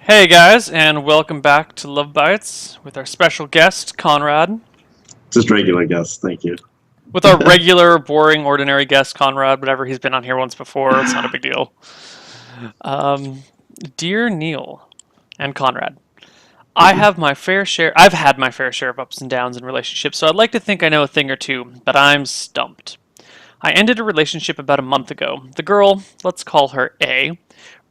Hey guys, and welcome back to LoveBytes with our special guest, Conrad. Just regular guess. Thank you. With our regular, boring, ordinary guest, Conrad, whatever, he's been on here once before, it's not a big deal. Um, Dear Neal and Conrad, I've had my fair share of ups and downs in relationships, so I'd like to think I know a thing or two, but I'm stumped. I ended a relationship about a month ago. The girl, let's call her A,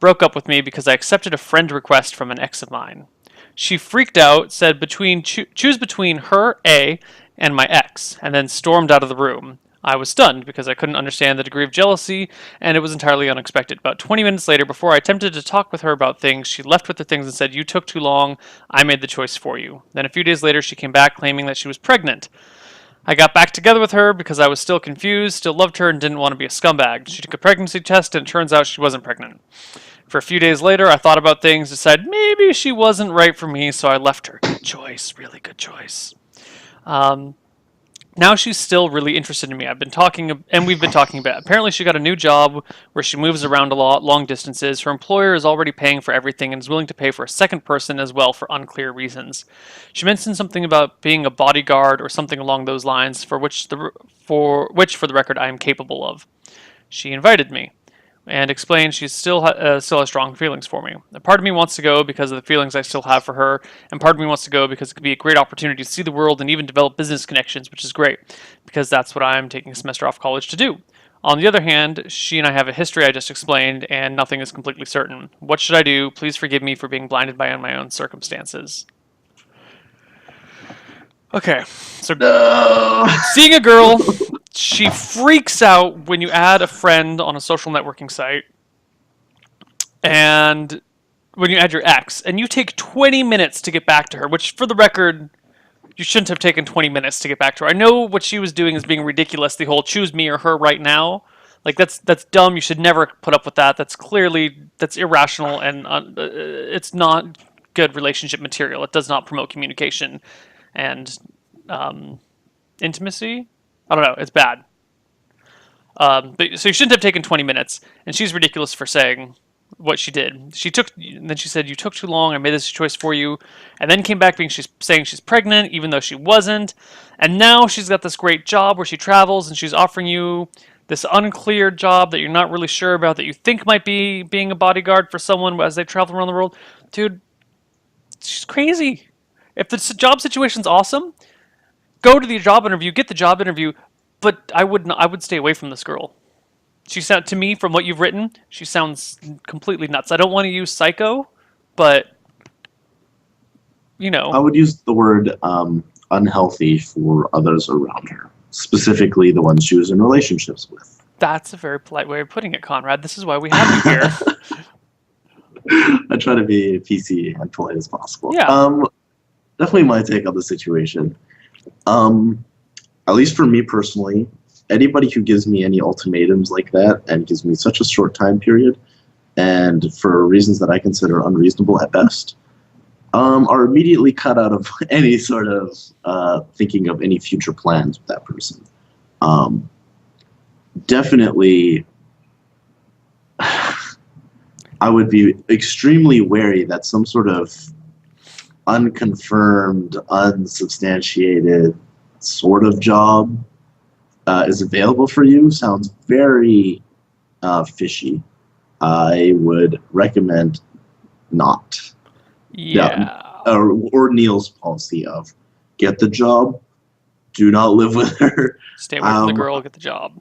broke up with me because I accepted a friend request from an ex of mine. She freaked out, said choose between her, A, and my ex, and then stormed out of the room. I was stunned because I couldn't understand the degree of jealousy, and it was entirely unexpected. About 20 minutes later, before I attempted to talk with her about things, she left with the things and said, "You took too long. I made the choice for you." Then a few days later, she came back claiming that she was pregnant. I got back together with her because I was still confused, still loved her, and didn't want to be a scumbag. She took a pregnancy test, and it turns out she wasn't pregnant. For a few days later, I thought about things, decided maybe she wasn't right for me, so I left her. Good choice, really good choice. Um, Now she's still really interested in me. We've been talking about. Apparently, she got a new job where she moves around a lot, long distances. Her employer is already paying for everything and is willing to pay for a second person as well for unclear reasons. She mentioned something about being a bodyguard or something along those lines, for which, for the record, I am capable of. She invited me and explained she still has strong feelings for me. A part of me wants to go because of the feelings I still have for her, and part of me wants to go because it could be a great opportunity to see the world and even develop business connections, which is great, because that's what I'm taking a semester off college to do. On the other hand, she and I have a history I just explained, and nothing is completely certain. What should I do? Please forgive me for being blinded by my own circumstances. Okay, so No. seeing a girl, she freaks out when you add a friend on a social networking site, and when you add your ex, and you take 20 minutes to get back to her, which, for the record, you shouldn't have taken 20 minutes to get back to her. I know what she was doing is being ridiculous, the whole choose me or her right now. Like, that's dumb. You should never put up with that. That's irrational, and it's not good relationship material. It does not promote communication and intimacy. I don't know. It's bad. So you shouldn't have taken 20 minutes, and she's ridiculous for saying what she did. Then she said, "You took too long. I made this choice for you," and then came back she's saying she's pregnant, even though she wasn't. And now she's got this great job where she travels, and she's offering you this unclear job that you're not really sure about, that you think might be being a bodyguard for someone as they travel around the world. Dude, she's crazy. If the job situation's awesome, go to the job interview, get the job interview. But I would stay away from this girl. To me, from what you've written, she sounds completely nuts. I don't want to use psycho, but I would use the word unhealthy for others around her, specifically the ones she was in relationships with. That's a very polite way of putting it, Conrad. This is why we have you here. I try to be PC and polite as possible. Yeah. Definitely my take on the situation. At least for me personally, anybody who gives me any ultimatums like that and gives me such a short time period, and for reasons that I consider unreasonable at best, are immediately cut out of any sort of thinking of any future plans with that person. Definitely, I would be extremely wary that some sort of unconfirmed, unsubstantiated sort of job is available for you. Sounds very fishy. I would recommend not. Yeah. Or Neal's policy of get the job, do not live with her. Stay away from the girl, get the job.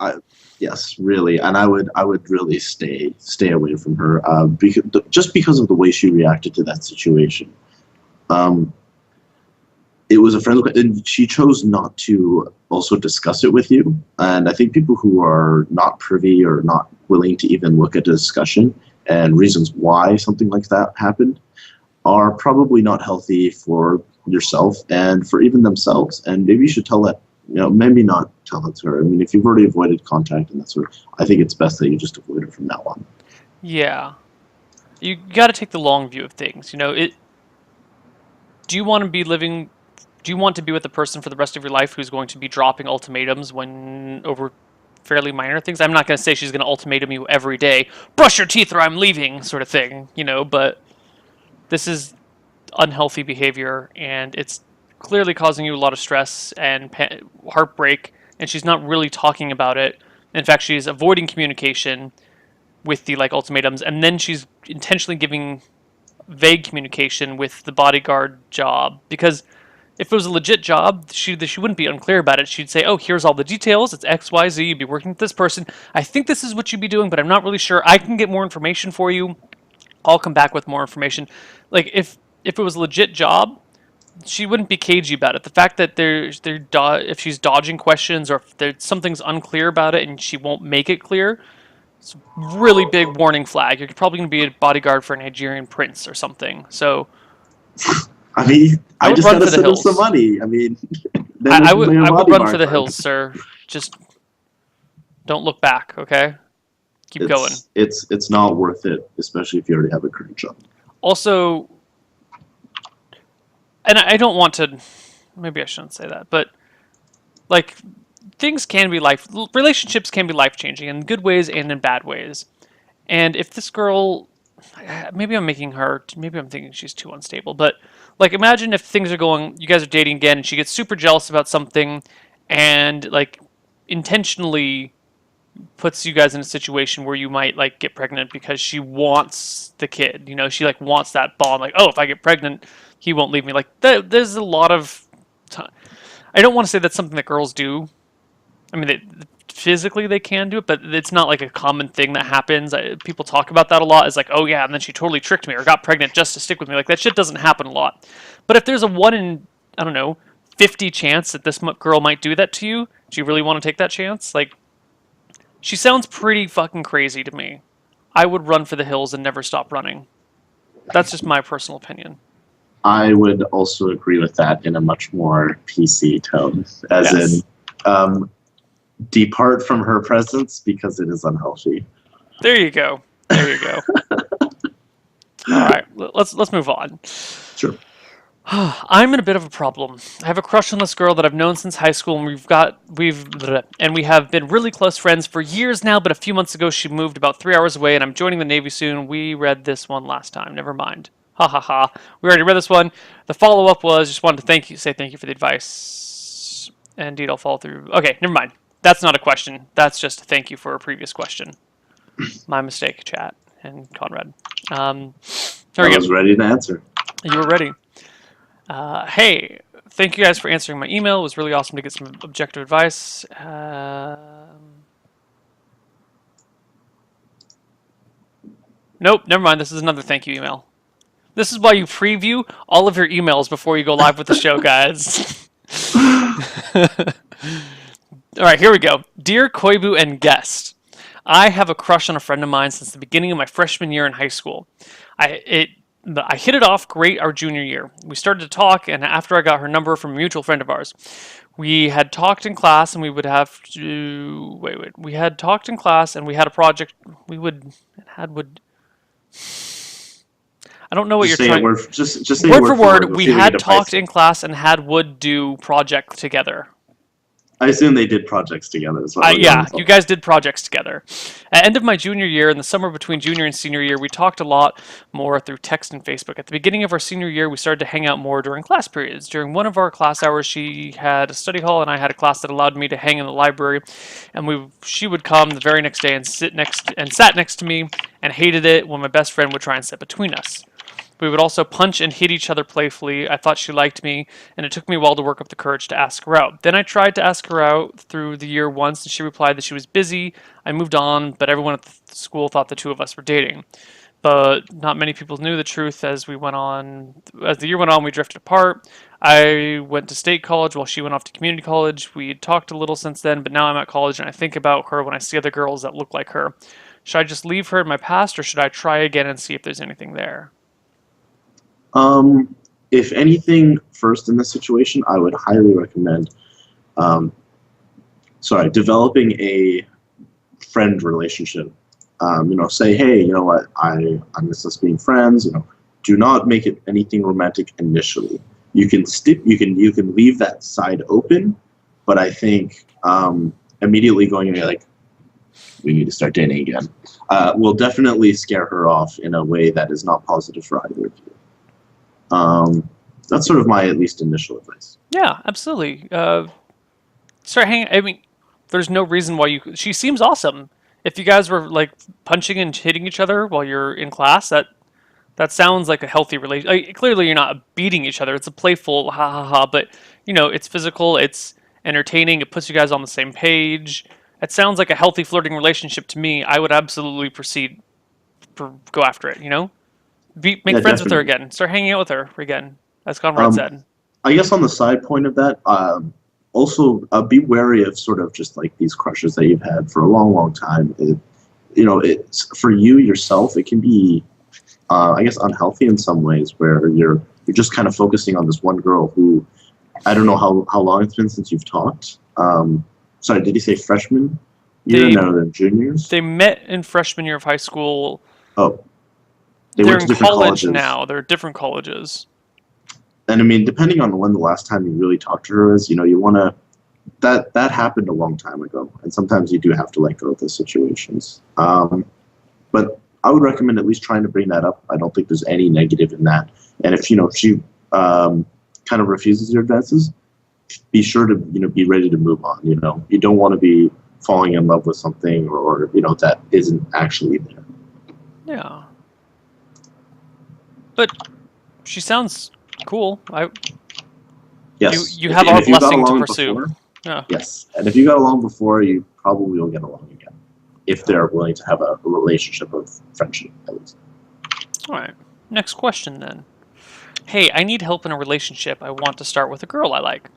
Yes, really, and I would really stay away from her because of the way she reacted to that situation. It was a friend, and she chose not to also discuss it with you. And I think people who are not privy or not willing to even look at a discussion and reasons why something like that happened are probably not healthy for yourself and for even themselves. And maybe you should tell that, maybe not tell that to her. I mean, if you've already avoided contact and that sort of, I think it's best that you just avoid her from now on. Yeah. You got to take the long view of things. Do you want to be with a person for the rest of your life who's going to be dropping ultimatums over fairly minor things. I'm not going to say she's going to ultimatum you every day, brush your teeth or I'm leaving, sort of thing, you know, but this is unhealthy behavior, and it's clearly causing you a lot of stress and heartbreak, and she's not really talking about it. In fact, she's avoiding communication with the like ultimatums, and then she's intentionally giving vague communication with the bodyguard job, because if it was a legit job, she wouldn't be unclear about it. She'd say, oh, here's all the details. It's XYZ. You'd be working with this person. I think this is what you'd be doing, but I'm not really sure. I can get more information for you. I'll come back with more information. Like, if it was a legit job, she wouldn't be cagey about it. The fact that if she's dodging questions, or if something's unclear about it and she won't make it clear, it's a really big warning flag. You're probably going to be a bodyguard for a Nigerian prince or something. So, I mean, I just gotta send him hills. some money. I mean, I would run for the hills, sir. Just don't look back, okay? Keep going. It's not worth it, especially if you already have a current job. Also, and I don't want to, maybe I shouldn't say that, but like, things can be relationships can be life-changing in good ways and in bad ways. And if this girl, maybe I'm thinking she's too unstable, but like, imagine if things are going, you guys are dating again, and she gets super jealous about something, and like intentionally puts you guys in a situation where you might like get pregnant because she wants the kid. You know, she like wants that bond. Like, oh, if I get pregnant, he won't leave me. Like, there's a lot of time. I don't want to say that's something that girls do. I mean, physically they can do it, but it's not like a common thing that happens. People talk about that a lot. It's like, oh yeah, and then she totally tricked me or got pregnant just to stick with me. Like, that shit doesn't happen a lot. But if there's a 1 in, I don't know, 50 chance that this girl might do that to you, do you really want to take that chance? Like, she sounds pretty fucking crazy to me. I would run for the hills and never stop running. That's just my personal opinion. I would also agree with that in a much more PC tone, as in, depart from her presence because it is unhealthy. There you go. There you go. All right, let's move on. Sure. I'm in a bit of a problem. I have a crush on this girl that I've known since high school, and we have been really close friends for years now. But a few months ago, she moved about 3 hours away, and I'm joining the Navy soon. We read this one last time. Never mind. Ha ha ha. We already read this one. The follow-up was just wanted to say thank you for the advice. And indeed, I'll follow through. Okay, never mind. That's not a question. That's just a thank you for a previous question. My mistake, chat and Conrad. I was ready to answer. You were ready. Hey, thank you guys for answering my email. It was really awesome to get some objective advice. Nope, never mind. This is another thank you email. This is why you preview all of your emails before you go live with the show, guys. All right, here we go. Dear Koibu and guest, I have a crush on a friend of mine since the beginning of my freshman year in high school. I hit it off great our junior year. We started to talk, and after I got her number from a mutual friend of ours, we had talked in class, and we would have to We had talked in class, and we had a project. I don't know what you're trying. Just say word for word. We had talked in class and would do project together. I assume they did projects together as well. Yeah, you guys did projects together. At the end of my junior year, in the summer between junior and senior year, we talked a lot more through text and Facebook. At the beginning of our senior year, we started to hang out more during class periods. During one of our class hours, she had a study hall, and I had a class that allowed me to hang in the library. And she would come the very next day and sat next to me, and hated it when my best friend would try and sit between us. We would also punch and hit each other playfully. I thought she liked me, and it took me a while to work up the courage to ask her out. Then I tried to ask her out through the year once, and she replied that she was busy. I moved on, but everyone at the school thought the two of us were dating. But not many people knew the truth as we went on. As the year went on, we drifted apart. I went to state college while she went off to community college. We had talked a little since then, but now I'm at college, and I think about her when I see other girls that look like her. Should I just leave her in my past, or should I try again and see if there's anything there? If anything, first in this situation, I would highly recommend, developing a friend relationship. Say, hey, you know what, I miss us being friends. Do not make it anything romantic initially. You can leave that side open, but I think immediately going like, we need to start dating again, will definitely scare her off in a way that is not positive for either of you. That's sort of my at least initial advice. Yeah, absolutely. Start hanging. I mean, there's no reason why you. She seems awesome. If you guys were like punching and hitting each other while you're in class, that sounds like a healthy relation. Clearly, you're not beating each other. It's a playful ha ha ha. But it's physical. It's entertaining. It puts you guys on the same page. It sounds like a healthy flirting relationship to me. I would absolutely proceed, go after it. Make Yeah, friends with her definitely. again. Start hanging out with her again, as Conrad Um, said. I guess on the side point of that, also be wary of sort of just like these crushes that you've had for a long, long time. It's for you yourself. It can be, I guess, unhealthy in some ways where you're just kind of focusing on this one girl who, I don't know how long it's been since you've talked. Sorry, did you say freshman year? They No, they're juniors. they met in freshman year of high school. Oh, they They're went to in different college colleges. now. They're at different colleges. And I mean, depending on when the last time you really talked to her is, you want to, that happened a long time ago. And sometimes you do have to let go of those situations. But I would recommend at least trying to bring that up. I don't think there's any negative in that. And if, she kind of refuses your advances, be sure to, be ready to move on. You don't want to be falling in love with something or that isn't actually there. Yeah. But she sounds cool. Yes. You If, have and our if you got blessing to along pursue. before, Yeah. yes. And if you got along before, you probably will get along again. If they're willing to have a relationship of friendship, at least. All right. Next question then. Hey, I need help in a relationship. I want to start with a girl I like.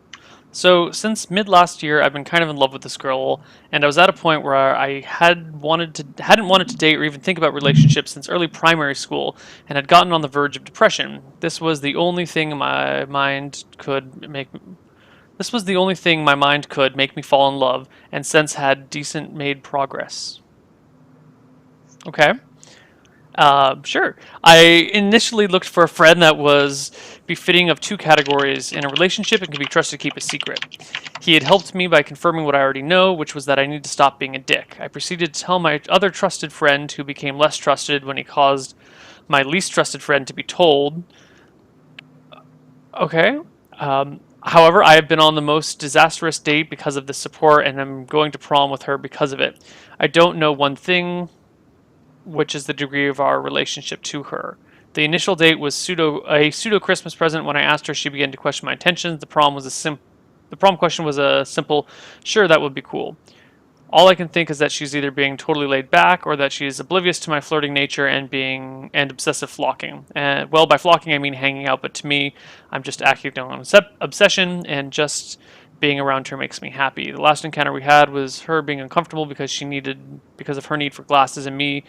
So since mid last year, I've been kind of in love with this girl, and I was at a point where I hadn't wanted to date or even think about relationships since early primary school, and had gotten on the verge of depression. This was the only thing my mind could make me fall in love, and since had decent made progress. Okay. Sure. I initially looked for a friend that was befitting of two categories in a relationship and could be trusted to keep a secret. He had helped me by confirming what I already know, which was that I need to stop being a dick. I proceeded to tell my other trusted friend, who became less trusted when he caused my least trusted friend to be told. Okay. However, I have been on the most disastrous date because of this support, and I'm going to prom with her because of it. I don't know one thing, which is the degree of our relationship to her. The initial date was a pseudo Christmas present. When I asked her, she began to question my intentions. The prom question was a simple, "Sure, that would be cool." All I can think is that she's either being totally laid back or that she's oblivious to my flirting nature and obsessive flocking. Well, by flocking I mean hanging out, but to me, I'm just acting on obsession, and just being around her makes me happy. The last encounter we had was her being uncomfortable because of her need for glasses, and me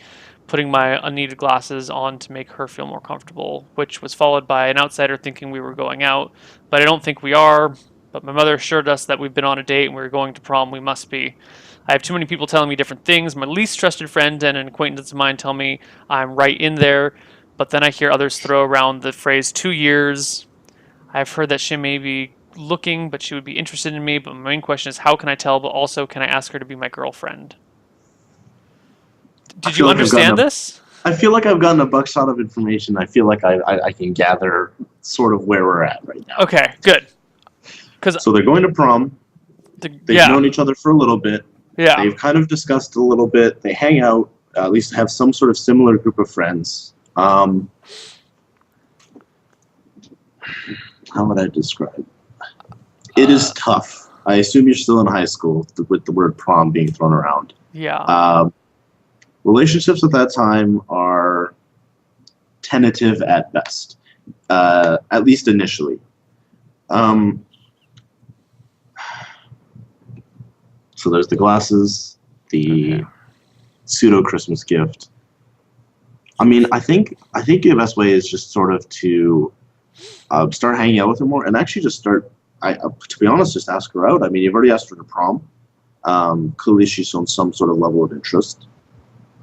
putting my unneeded glasses on to make her feel more comfortable, which was followed by an outsider thinking we were going out, but I don't think we are. But my mother assured us that we've been on a date and we were going to prom. We must be. I have too many people telling me different things. My least trusted friend and an acquaintance of mine tell me I'm right in there, but then I hear others throw around the phrase 2 years. I've heard that she may be looking, but she would be interested in me. But my main question is, how can I tell? But also, can I ask her to be my girlfriend? I Did you feel like understand this? I feel like I've gotten a buckshot of information. I feel like I can gather sort of where we're at right now. Okay, good. Because So they're going to prom. They've yeah, known each other for a little bit. yeah, They've kind of discussed a little bit. They hang out, at least have some sort of similar group of friends. How would I describe? It is tough. I assume you're still in high school with the word prom being thrown around. yeah. Relationships at that time are tentative at best, at least initially. So there's the glasses, the Okay. pseudo Christmas gift. I mean, I think the best way is just sort of to start hanging out with her more, and actually just start. To be honest, just ask her out. I mean, you've already asked her to prom. Clearly, she's shown some sort of level of interest.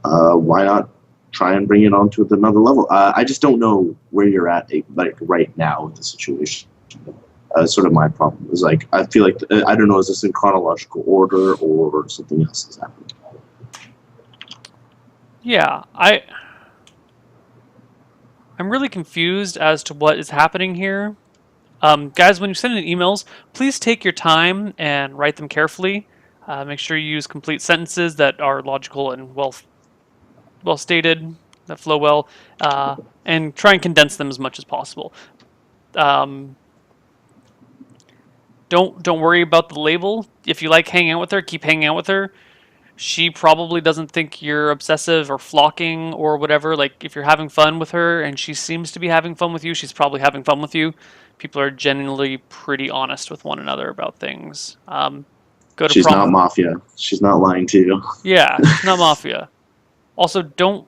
Why not try and bring it on to another level? I just don't know where you're at, like right now with the situation. Sort of my problem is I feel like I don't know, is this in chronological order or something else has happened? Yeah, I'm really confused as to what is happening here. Guys, when you send in emails, please take your time and write them carefully. Make sure you use complete sentences that are logical and well stated, that flow well, and try and condense them as much as possible. Um, don't worry about the label. If you like hanging out with her, keep hanging out with her. She probably doesn't think you're obsessive or flocking or whatever. Like, if you're having fun with her and she seems to be having fun with you, she's probably having fun with you. People are generally pretty honest with one another about things. Go to She's prom not with. mafia. She's not lying to you. Yeah, she's not mafia. Also, don't,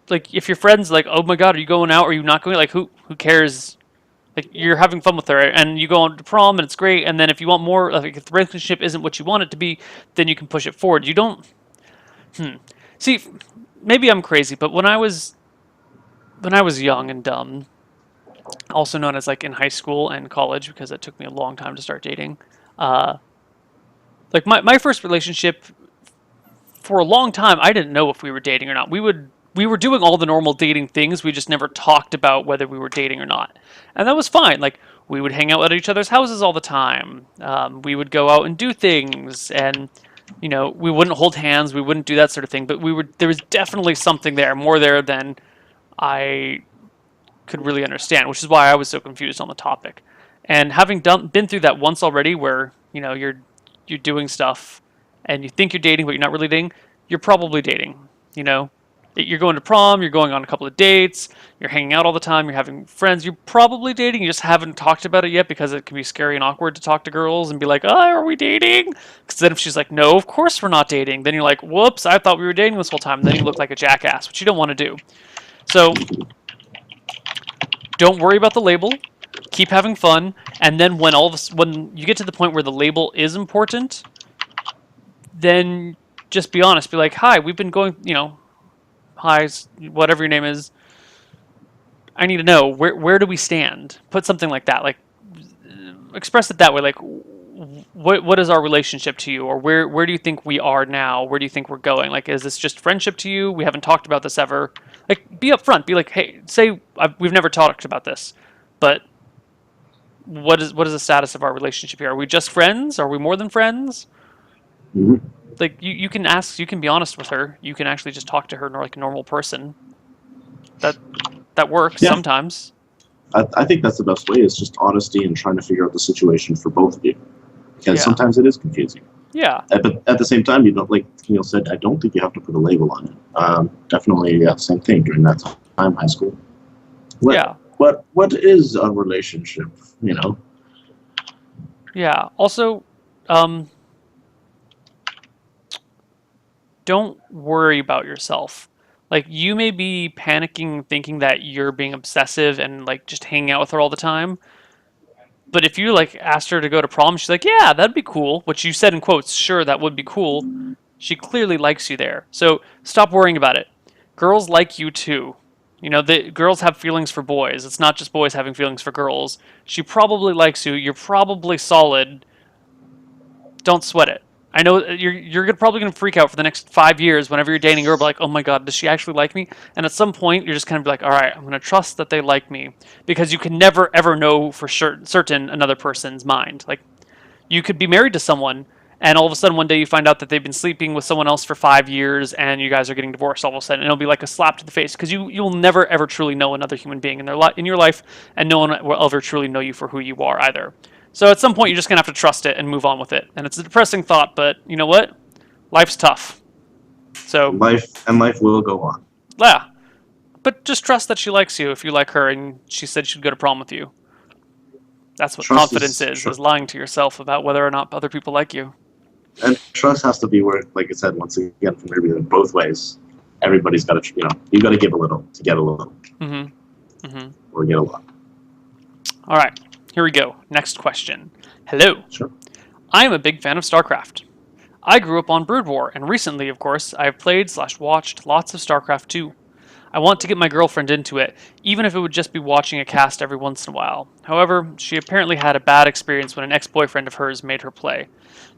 like, if your friend's like, oh my god, are you going out? Or are you not going? Like, who cares? Like, you're having fun with her, and you go on to prom, and it's great. And then if you want more, like, if the relationship isn't what you want it to be, then you can push it forward. You don't. See, maybe I'm crazy, but when I was young and dumb, also known as like in high school and college, because it took me a long time to start dating. Uh, like my first relationship, for a long time, I didn't know if we were dating or not. We were doing all the normal dating things. We just never talked about whether we were dating or not, and that was fine. Like, we would hang out at each other's houses all the time. We would go out and do things, and we wouldn't hold hands. We wouldn't do that sort of thing. But there was definitely something there, more there than I could really understand, which is why I was so confused on the topic. And having been through that once already, where you're doing stuff and you think you're dating, but you're not really dating, you're probably dating. You know, you're going to prom, you're going on a couple of dates, you're hanging out all the time, you're having friends. You're probably dating. You just haven't talked about it yet because it can be scary and awkward to talk to girls and be like, "Oh, are we dating?" Because then if she's like, "No, of course we're not dating," then you're like, "Whoops, I thought we were dating this whole time." And then you look like a jackass, which you don't want to do. So don't worry about the label. Keep having fun, and then when you get to the point where the label is important, then just be honest. Be like, "Hi, we've been going, hi, whatever your name is. I need to know where do we stand." Put something like that. Like, express it that way. Like, what is our relationship to you, or where do you think we are now? Where do you think we're going? Like, is this just friendship to you? We haven't talked about this ever. Like, be upfront. Be like, hey, we've never talked about this, but what is the status of our relationship here? Are we just friends? Are we more than friends? Mhm. Like, you can ask, you can be honest with her. You can actually just talk to her like a normal person. That works Yeah, sometimes. I think that's the best way, is just honesty and trying to figure out the situation for both of you. Because Yeah. sometimes it is confusing. Yeah. But at the same time, you don't, like Neal said, I don't think you have to put a label on it. Definitely, yeah, same thing during that time, high school. What Yeah. what is a relationship? You know, Yeah. Also, um, don't worry about yourself. Like, you may be panicking, thinking that you're being obsessive and like just hanging out with her all the time. But if you like asked her to go to prom, she's like, "Yeah, that'd be cool." Which you said in quotes, "Sure, that would be cool." She clearly likes you there. So stop worrying about it. Girls like you too. The girls have feelings for boys. It's not just boys having feelings for girls. She probably likes you. You're probably solid. Don't sweat it. I know you're probably gonna freak out for the next 5 years whenever you're dating a girl. But like, oh my god, does she actually like me? And at some point, you're just kind of like, all right, I'm gonna trust that they like me, because you can never ever know for certain another person's mind. Like, you could be married to someone, and all of a sudden one day you find out that they've been sleeping with someone else for 5 years, and you guys are getting divorced all of a sudden, and it'll be like a slap to the face, because you'll never ever truly know another human being in your life, and no one will ever truly know you for who you are either. So at some point you're just gonna have to trust it and move on with it. And it's a depressing thought, but you know what? Life's tough. So life will go on. yeah, but just trust that she likes you if you like her, and she said she'd go to prom with you. That's what Trust confidence is is lying to yourself about whether or not other people like you. and trust has to be where, like I said, once again, from everything both ways. Everybody's got to, you got to give a little to get a little, or get a lot. All right, here we go. Next question. Hello. Sure. I am a big fan of StarCraft. I grew up on Brood War, and recently, of course, I have played/watched lots of StarCraft 2. I want to get my girlfriend into it, even if it would just be watching a cast every once in a while. However, she apparently had a bad experience when an ex-boyfriend of hers made her play.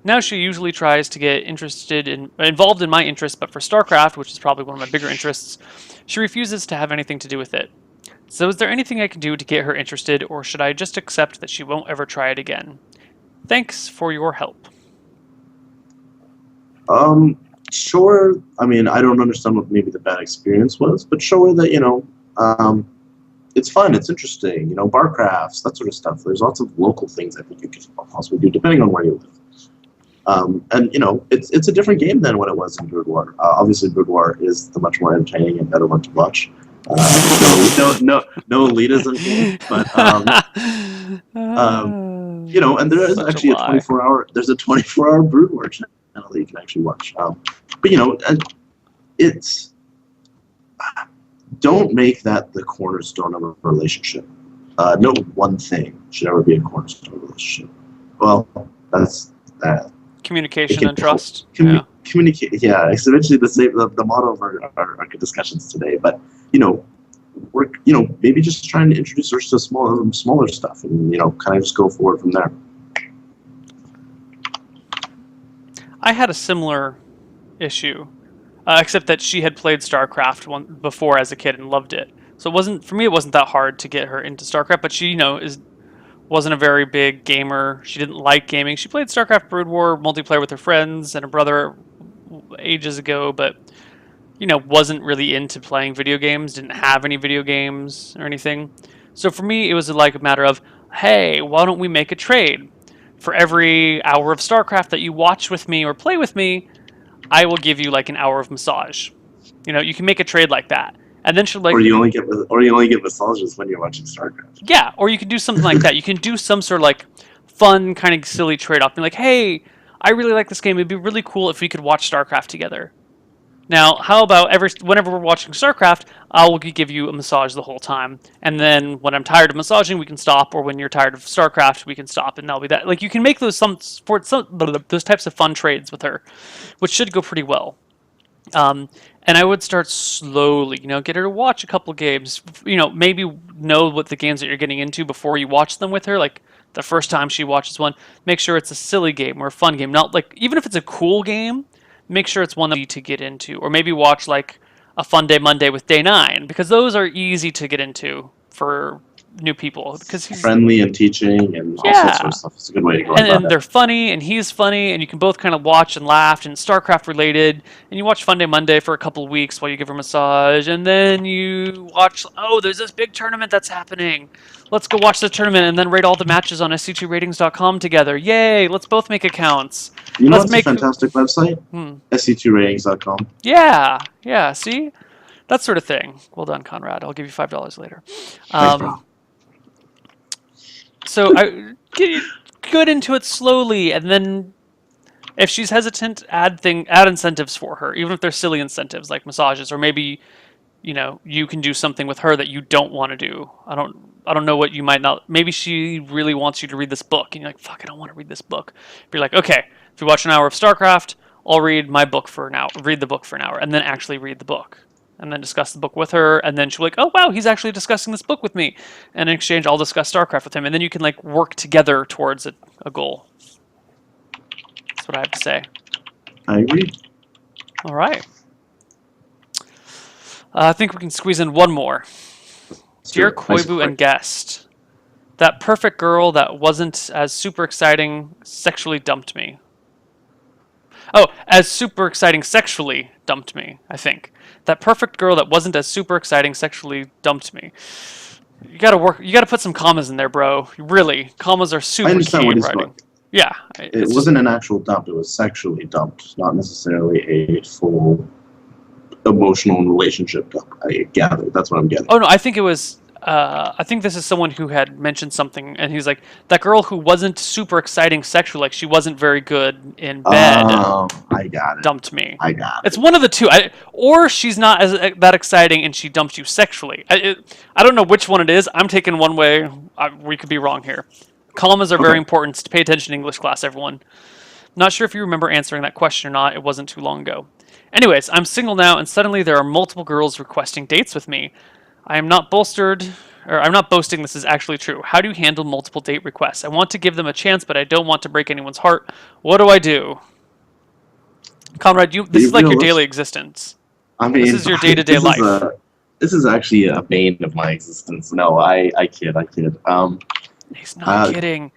Now she usually tries to get involved in my interests, but for StarCraft, which is probably one of my bigger interests, she refuses to have anything to do with it. So is there anything I can do to get her interested, or should I just accept that she won't ever try it again? Thanks for your help. Sure. I mean, I don't understand what maybe the bad experience was, but show her that, it's fun, it's interesting, bar crafts, that sort of stuff. There's lots of local things I think you could possibly do, depending on where you live. And it's a different game than what it was in Brood War. Obviously, Brood War is the much more entertaining and better one to watch. No elitism game, but and there is actually a 24-hour. There's a 24-hour Brood War channel that you can actually watch. And it's don't make that the cornerstone of a relationship. No one thing should ever be a cornerstone of a relationship. Well, that's communication and trust. Communicate. Yeah, it's eventually the motto of our discussions today. But we're maybe just trying to introduce her to smaller stuff, and kind of just go forward from there. I had a similar issue, except that she had played StarCraft before as a kid and loved it. So for me. It wasn't that hard to get her into StarCraft. But she, wasn't a very big gamer. She didn't like gaming. She played StarCraft Brood War multiplayer with her friends and her brother ages ago, but wasn't really into playing video games. Didn't have any video games or anything. So for me, it was like a matter of, hey, why don't we make a trade? For every hour of StarCraft that you watch with me or play with me, I will give you like an hour of massage. You can make a trade like that. And then she'll or you only get massages when you're watching StarCraft. Yeah, or you can do something like that. You can do some sort of like fun, kind of silly trade-off. Be like, hey, I really like this game. It'd be really cool if we could watch StarCraft together. Now, how about whenever we're watching StarCraft, I will give you a massage the whole time. And then when I'm tired of massaging, we can stop. Or when you're tired of StarCraft, we can stop, and that'll be that. Like, you can make those those types of fun trades with her, which should go pretty well. And I would start slowly, get her to watch a couple games, maybe know what the games that you're getting into before you watch them with her. Like the first time she watches one, make sure it's a silly game or a fun game. Not like, even if it's a cool game, make sure it's one that you need to get into. Or maybe watch like a Fun Day Monday with Day 9, because those are easy to get into for new people, because he's friendly and teaching and all sorts of stuff. It's a good way to go. And they're funny, and he's funny, and you can both kind of watch and laugh, and StarCraft related. And you watch Fun Day Monday for a couple of weeks while you give her a massage, and then you watch. Oh, there's this big tournament that's happening. Let's go watch the tournament and then rate all the matches on sc2ratings.com together. Yay! Let's both make accounts. What's a fantastic website? sc2ratings.com. Yeah. See, that sort of thing. Well done, Conrad. I'll give you $5 later. Thanks, bro. So I get into it slowly, and then if she's hesitant, add incentives for her, even if they're silly incentives like massages, or maybe you can do something with her that you don't want to do. I don't know what you might not. Maybe she really wants you to read this book, and you're like, fuck, I don't want to read this book. But you're like, okay, if you watch an hour of StarCraft, I'll read my book for an hour. Read the book for an hour, and then actually read the book. And then discuss the book with her, and then she'll be like, oh, wow, he's actually discussing this book with me. And in exchange, I'll discuss StarCraft with him, and then you can like work together towards a goal. That's what I have to say. I agree. All right. I think we can squeeze in one more. Dear Koibu and guest, that perfect girl that wasn't as super exciting sexually dumped me. Oh, as super exciting sexually dumped me, I think. That perfect girl that wasn't as super exciting sexually dumped me. You gotta put some commas in there, bro. Really, commas are super key in writing. Yeah. It wasn't an actual dump, it was sexually dumped, not necessarily a full emotional relationship dump, I gather. That's what I'm getting. Oh no, I think it was I think this is someone who had mentioned something, and he's like, that girl who wasn't super exciting sexually, like she wasn't very good in bed. I got it. Dumped me. I got it. It's one of the two. Or she's not that exciting, and she dumped you sexually. I don't know which one it is. I'm taking one way. We could be wrong here. Commas are very important. Pay attention to English class, everyone. Not sure if you remember answering that question or not. It wasn't too long ago. Anyways, I'm single now, and suddenly there are multiple girls requesting dates with me. I am not bolstered, or I'm not boasting this is actually true. How do you handle multiple date requests? I want to give them a chance, but I don't want to break anyone's heart. What do I do? Conrad, this Be is like your daily realistic. existence. I This mean, is your day-to-day life. this is actually a bane of my existence. No, I kid, I kid. He's not Uh, kidding.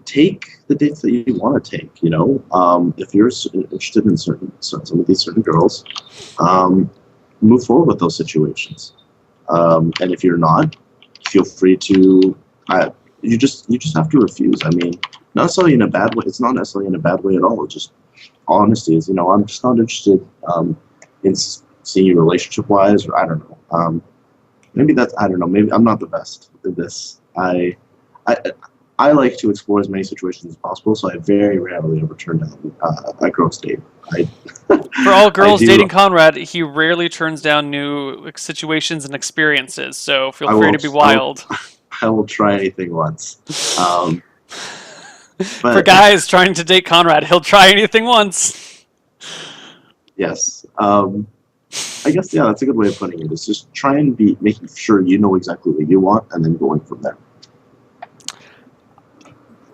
take the dates that you want to take. You know, if you're interested in some of these certain girls, move forward with those situations. And if you're not, feel free to. You just have to refuse. I mean, not necessarily in a bad way. It's not necessarily in a bad way at all. It's just honesty is. I'm just not interested in seeing you relationship wise, or I don't know. Maybe that's I don't know. Maybe I'm not the best at this. I I like to explore as many situations as possible, so I very rarely ever turn down a girl's date. I For all I girls do. dating Conrad, he rarely turns down new situations and experiences. So feel I free will. to be I will. wild. I will try anything once. Um, For but guys trying to date Conrad, he'll try anything once. yes, I guess yeah, that's a good way of putting it. Is just try and be making sure you know exactly what you want, and then going from there.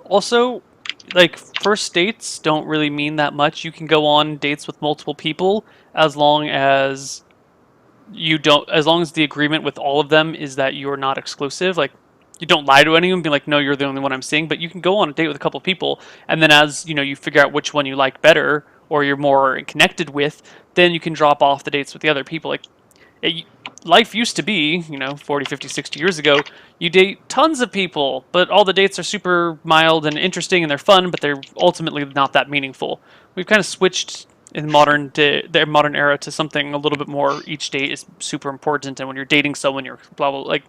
Also, like first dates don't really mean that much. You can go on dates with multiple people as long as as long as the agreement with all of them is that you're not exclusive. Like you don't lie to anyone, be like, no, you're the only one I'm seeing. But you can go on a date with a couple people, and then as you figure out which one you like better or you're more connected with, then you can drop off the dates with the other people. Like it, life used to be, 40, 50, 60 years ago, you date tons of people, but all the dates are super mild and interesting and they're fun, but they're ultimately not that meaningful. We've kind of switched in the modern era to something a little bit more. Each date is super important, and when you're dating someone, you're blah blah. Like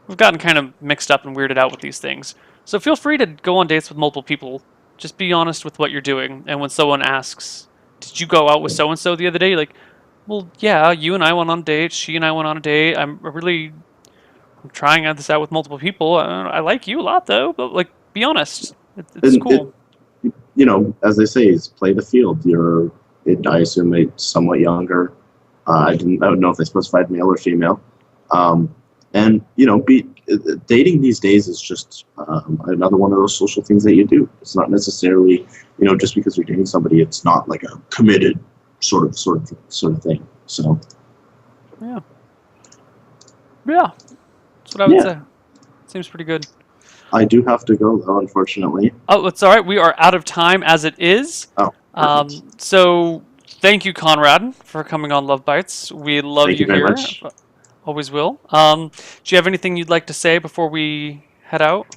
we've gotten kind of mixed up and weirded out with these things. So feel free to go on dates with multiple people. Just be honest with what you're doing, and when someone asks, "Did you go out with so and so the other day?" Like, well, yeah, you and I went on a date. She and I went on a date. I'm trying this out with multiple people. I like you a lot though, but like, be honest. It's And cool. as they say, is play the field. I assume, somewhat younger. I don't know if they specified male or female. And dating these days is just another one of those social things that you do. It's not necessarily, just because you're dating somebody, it's not like a committed sort of thing. So Yeah, yeah. That's what I would yeah, say. Seems pretty good. I do have to go though, unfortunately. Oh, it's all right. We are out of time as it is. Oh, perfect. So thank you, Conrad, for coming on Love Bites. We love Thank you you very here. much. Always will. Do you have anything you'd like to say before we head out?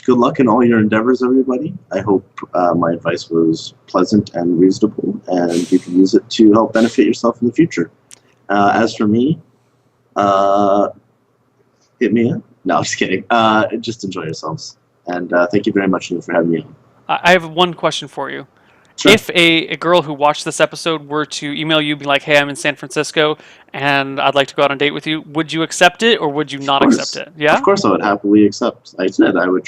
Good luck in all your endeavors, everybody. I hope my advice was pleasant and reasonable, and you can use it to help benefit yourself in the future. As for me, hit me up. No, I'm just kidding. Just enjoy yourselves. And thank you very much, Neil, for having me on. I have one question for you. Sure. If a girl who watched this episode were to email you, be like, "Hey, I'm in San Francisco, and I'd like to go out on a date with you," would you accept it or would you Of not accept course. it? Of Yeah. course, I would happily accept. I said I would.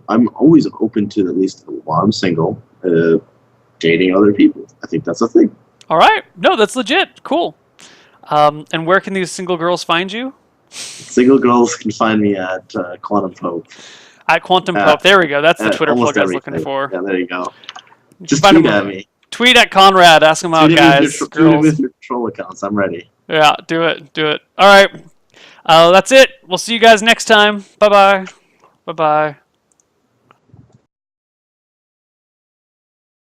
I'm always open to, at least while I'm single, dating other people. I think that's a thing. All right. No, that's legit. Cool. And where can these single girls find you? Single girls can find me at Quantum Pope. At Quantum Uh, Pope. There we go. That's the at Twitter almost plug I was looking everything. for. Yeah, there you go. Just Find tweet him. at me. Tweet at Conrad. Ask him out, guys. Tweet it Girls. with your troll accounts. I'm ready. Yeah, do it. Do it. All right. That's it. We'll see you guys next time. Bye bye. Bye bye.